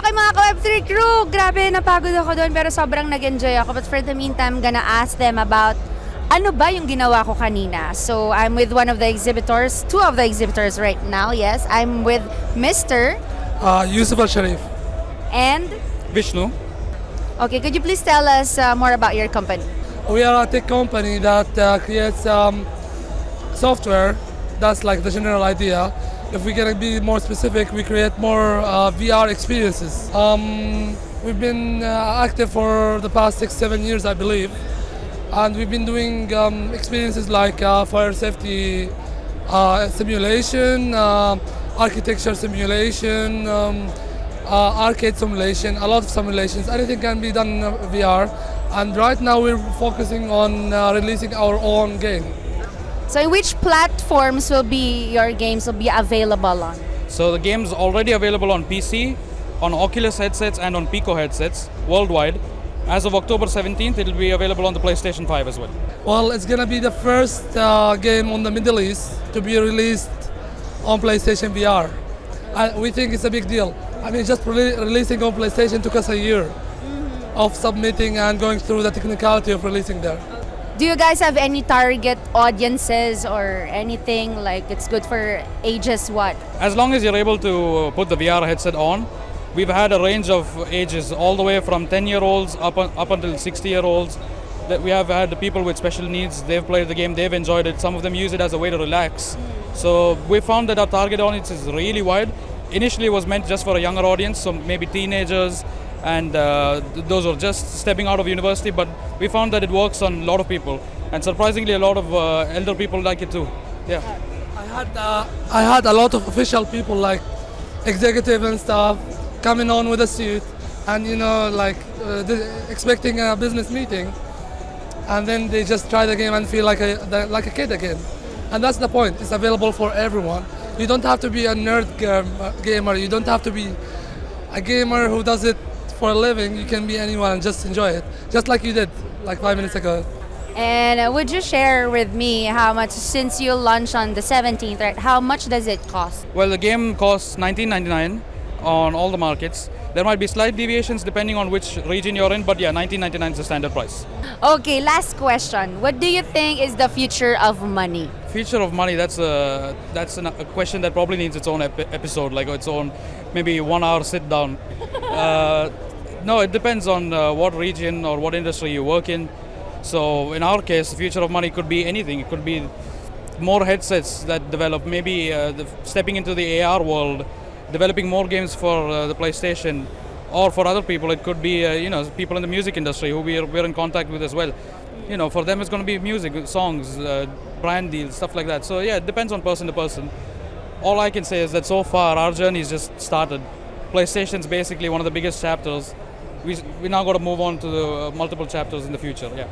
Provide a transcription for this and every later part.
Okay mga ka-Web3 crew, grabe napagod ako doon pero sobrang nag-enjoy ako. But for the meantime, I'm gonna ask them about ano ba yung ginawa ko kanina. So I'm with one of the exhibitors, two of the exhibitors right now. Yes, I'm with Mr. Yousef Al Sharif. and Vishnu. okay, could you please tell us more about your company? We are a tech company that creates software. That's like the general idea. If we can be more specific, we create more VR experiences. We've been active for the past 6-7 years, I believe. And we've been doing experiences like fire safety simulation, architecture simulation, arcade simulation, a lot of simulations. Anything can be done in VR. And right now we're focusing on releasing our own game. So in which platforms will be your games will be available on? So the game's already available on PC, on Oculus headsets and on Pico headsets worldwide. As of October 17th, it'll be available on the PlayStation 5 as well. Well, it's gonna be the first game on the Middle East to be released on PlayStation VR. We think it's a big deal. I mean, just releasing on PlayStation took us a year of submitting and going through the technicality of releasing there. Do you guys have any target audiences or anything like it's good for ages what? As long as you're able to put the VR headset on, we've had a range of ages, all the way from 10-year-olds up until 60-year-olds. That we have had people with special needs. They've played the game, they've enjoyed it. Some of them use it as a way to relax. So we found that our target audience is really wide. Initially, it was meant just for a younger audience, so maybe teenagers and those who are just stepping out of university. But we found that it works on a lot of people, and surprisingly, a lot of elder people like it too. Yeah. I had a lot of official people like executive and stuff coming on with a suit and expecting a business meeting, and then they just try the game and feel like a kid again. And that's the point. It's available for everyone. You don't have to be a nerd gamer. You don't have to be a gamer who does it for a living. You can be anyone and just enjoy it, just like you did like 5 minutes ago. And would you share with me how much, since you launch on the 17th, right? How much does it cost? Well, the game costs $19.99 on all the markets. There might be slight deviations depending on which region you're in, but yeah, $19.99 is the standard price. Okay, last question. What do you think is the future of money? Future of money, that's a question that probably needs its own episode, like its own maybe 1 hour sit down. No, it depends on what region or what industry you work in. So in our case, the future of money could be anything. It could be more headsets that develop, maybe stepping into the AR world, developing more games for the PlayStation, or for other people it could be people in the music industry who we're in contact with as well. For them it's going to be music, songs, brand deals, stuff like that. So yeah, it depends on person to person. All I can say is that so far our journey's just started. PlayStation's basically one of the biggest chapters. We now got to move on to the multiple chapters in the future. Yeah.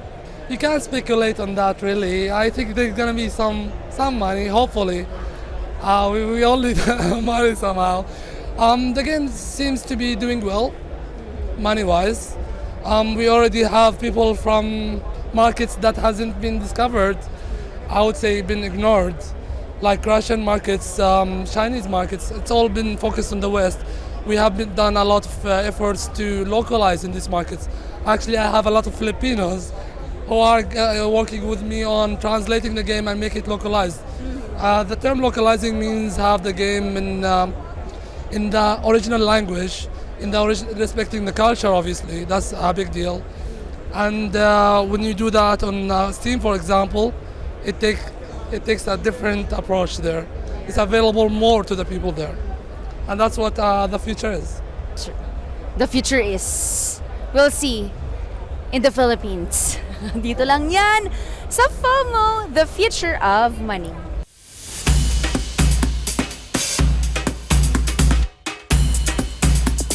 You can't speculate on that really. I think there's gonna be some money, hopefully. We all need money somehow. The game seems to be doing well, money-wise. We already have people from markets that hasn't been discovered, I would say been ignored, like Russian markets, Chinese markets. It's all been focused on the West. We have done a lot of efforts to localize in these markets. Actually, I have a lot of Filipinos who are working with me on translating the game and make it localized. The term localizing means have the game in the original language, respecting the culture. Obviously, that's a big deal. And when you do that on Steam, for example, it takes a different approach there. It's available more to the people there, and that's what the future is. The future is, we'll see, in the Philippines. Dito lang yan sa FOMO, the future of money.